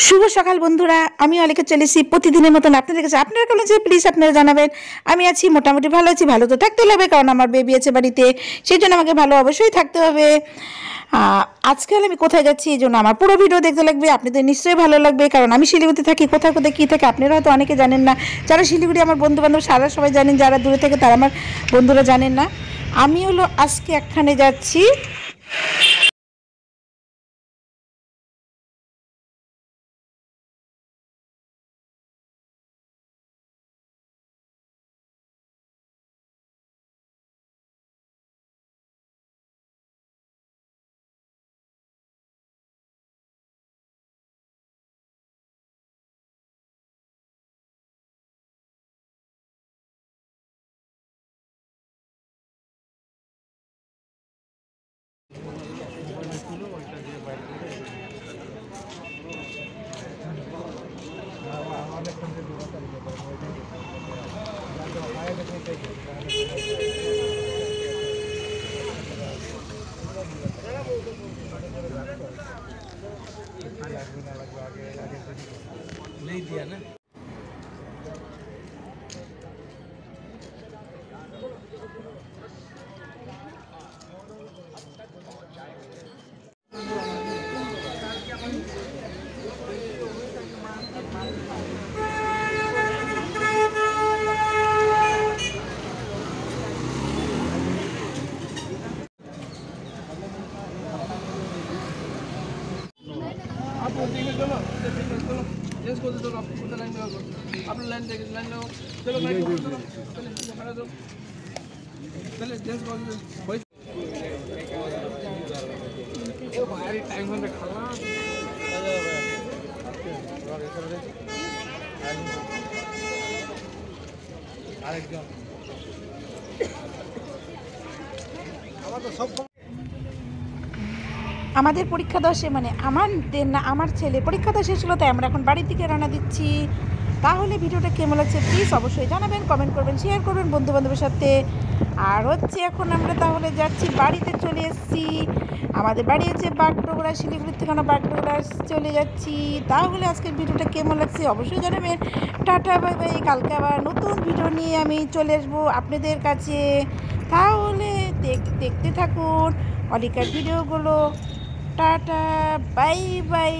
শুভ সকাল বন্ধুরা, আমি অলিকা চলেছি প্রতিদিনের মতন আপনাদের কাছে। আপনারা কেমন আছে প্লিজ আপনারা জানাবেন। আমি আছি, মোটামুটি ভালো আছি। ভালো তো থাকতে হবে, কারণ আমার বেবি আছে বাড়িতে, সেই জন্য আমাকে ভালো অবশ্যই থাকতে হবে। আজকাল আমি কোথায় যাচ্ছি এই জন্য আমার পুরো ভিডিও দেখতে লাগবে, আপনাদের নিশ্চয়ই ভালো লাগবে। কারণ আমি শিলিগুড়িতে থাকি, কোথায় কোথায় কী থাকে আপনারা হয়তো অনেকে জানেন না। যারা শিলিগুড়ি আমার বন্ধুবান্ধব সারা সবাই জানেন, যারা দূরে থেকে তারা আমার বন্ধুরা জানেন না। আমি হলো আজকে একখানে যাচ্ছি। नहीं दिया ना। चेंज कर दो, आप खुद लाइन लगाओ, आप लाइन लगाओ, चलो भाई चलो चलो खड़ा दो, चलो चेंज कर दो भाई। ओ भाई टाइम में खाना আরেকজন আমার তো সব আমাদের পরীক্ষা দেওয়া মানে আমাদের না, আমার ছেলে পরীক্ষা দেওয়া শেষ হলো, তাই আমরা এখন বাড়ির দিকে রওনা দিচ্ছি। তাহলে ভিডিওটা কেমন লাগছে প্লিজ অবশ্যই জানাবেন, কমেন্ট করবেন, শেয়ার করবেন বন্ধুবান্ধবের সাথে। আর হচ্ছে এখন আমরা তাহলে যাচ্ছি, বাড়িতে চলে এসেছি। আমাদের বাড়ি হচ্ছে বাগডোগরা, শিলিগুড়ির থেকে আমরা বাগডোগরা চলে যাচ্ছি। তাহলে আজকের ভিডিওটা কেমন লাগছে অবশ্যই জানাবেন। Tata bye bye. কালকে আবার নতুন ভিডিও নিয়ে আমি চলে আসবো আপনাদের কাছে। তাহলে দেখতে থাকুন অলিকার ভিডিওগুলো। Tata bye bye.